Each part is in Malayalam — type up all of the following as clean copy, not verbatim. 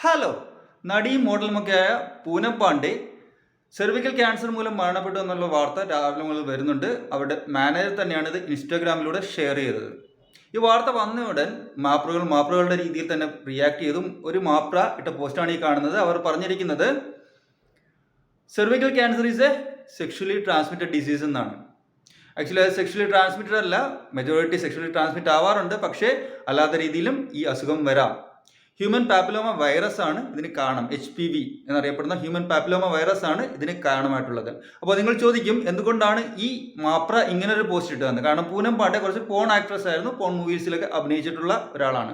ഹലോ. നടിയും മോഡലുമൊക്കെയായ പൂനം പാണ്ഡെ സെർവിക്കൽ ക്യാൻസർ മൂലം മരണപ്പെട്ടു എന്നുള്ള വാർത്ത രാവിലെ മുതൽ വരുന്നുണ്ട്. അവരുടെ മാനേജർ തന്നെയാണ് ഇത് ഇൻസ്റ്റാഗ്രാമിലൂടെ ഷെയർ ചെയ്തത്. ഈ വാർത്ത വന്ന ഉടൻ മാപ്രകളുടെ രീതിയിൽ തന്നെ റിയാക്ട് ചെയ്തും ഒരു മാപ്ര ഇട്ട പോസ്റ്റാണ് ഈ കാണുന്നത്. അവർ പറഞ്ഞിരിക്കുന്നത് cervical cancer is A sexually transmitted disease എന്നാണ്. ആക്ച്വലി അത് സെക്ഷുവലി ട്രാൻസ്മിറ്റഡ് അല്ല, മെജോറിറ്റി സെക്ഷുവലി ട്രാൻസ്മിറ്റ് ആവാറുണ്ട്, പക്ഷേ അല്ലാത്ത രീതിയിലും ഈ അസുഖം വരാം. ഹ്യൂമൻ പാപ്പിലോമ വൈറസ് ആണ് ഇതിന് കാരണം. HPV എന്നറിയപ്പെടുന്ന ഹ്യൂമൻ പാപ്പിലോമ വൈറസ് ആണ് ഇതിന് കാരണമായിട്ടുള്ളത്. അപ്പോൾ നിങ്ങൾ ചോദിക്കും, എന്തുകൊണ്ടാണ് ഈ മാപ്ര ഇങ്ങനെ ഒരു പോസ്റ്റ് ഇട്ടതെന്ന്. കാരണം പൂനം പാണ്ഡെ കുറച്ച് പോൺ ആക്ട്രസ് ആയിരുന്നു, പോൺ മൂവീസിലൊക്കെ അഭിനയിച്ചിട്ടുള്ള ഒരാളാണ്.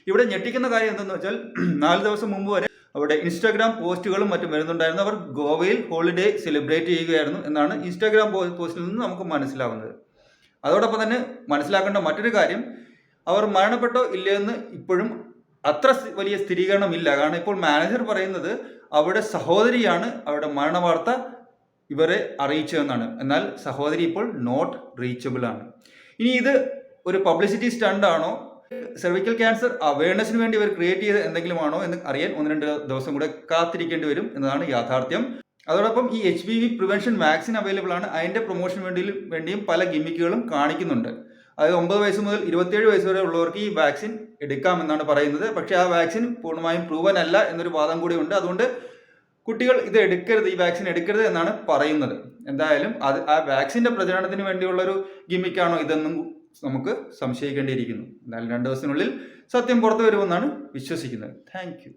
ഇവിടെ ഞെട്ടിക്കുന്ന കാര്യം എന്തെന്ന് വെച്ചാൽ 4 ദിവസം മുമ്പ് വരെ അവിടെ ഇൻസ്റ്റാഗ്രാം പോസ്റ്റുകളും മറ്റും വരുന്നുണ്ടായിരുന്നു. അവർ ഗോവയിൽ ഹോളിഡേ സെലിബ്രേറ്റ് ചെയ്യുകയായിരുന്നു എന്നാണ് ഇൻസ്റ്റാഗ്രാം പോസ്റ്റിൽ നിന്ന് നമുക്ക് മനസ്സിലാവുന്നത്. അതോടൊപ്പം തന്നെ മനസ്സിലാക്കേണ്ട മറ്റൊരു കാര്യം, അവർ മരണപ്പെട്ടോ ഇല്ലയെന്ന് ഇപ്പോഴും അത്ര വലിയ സ്ഥിരീകരണമില്ല. കാരണം ഇപ്പോൾ മാനേജർ പറയുന്നത് അവരുടെ സഹോദരിയാണ് അവരുടെ മരണവാർത്ത ഇവരെ അറിയിച്ചതെന്നാണ്. എന്നാൽ സഹോദരി ഇപ്പോൾ നോട്ട് റീച്ചബിൾ ആണ്. ഇനി ഇത് ഒരു പബ്ലിസിറ്റി സ്റ്റണ്ട് ആണോ, സെർവിക്കൽ ക്യാൻസർ അവയർനെസ്സിന് വേണ്ടി ഇവർ ക്രിയേറ്റ് ചെയ്ത എന്തെങ്കിലും ആണോ എന്ന് അറിയാൻ 1-2 ദിവസം കൂടെ കാത്തിരിക്കേണ്ടി വരും എന്നതാണ് യാഥാർത്ഥ്യം. അതോടൊപ്പം ഈ HPV പ്രിവെൻഷൻ വാക്സിൻ അവൈലബിൾ ആണ്. അതിൻ്റെ പ്രൊമോഷൻ വേണ്ടിയും പല ഗിമ്മിക്കുകളും കാണിക്കുന്നുണ്ട്. അതായത് 9 വയസ്സ് മുതൽ 27 വയസ്സ് വരെ ഉള്ളവർക്ക് ഈ വാക്സിൻ എടുക്കാമെന്നാണ് പറയുന്നത്. പക്ഷേ ആ വാക്സിൻ പൂർണ്ണമായും പ്രൂവൻ അല്ല എന്നൊരു വാദം കൂടി ഉണ്ട്. അതുകൊണ്ട് കുട്ടികൾ ഇത് എടുക്കരുത്, ഈ വാക്സിൻ എടുക്കരുത് എന്നാണ് പറയുന്നത്. എന്തായാലും ആ വാക്സിൻ്റെ പ്രചരണത്തിന് വേണ്ടിയുള്ളൊരു ഗിമ്മിക്കാണോ ഇതെന്നും നമുക്ക് സംശയിക്കേണ്ടിയിരിക്കുന്നു. എന്തായാലും 2 ദിവസത്തിനുള്ളിൽ സത്യം പുറത്തു വരുമെന്നാണ് വിശ്വസിക്കുന്നത്. Thank you.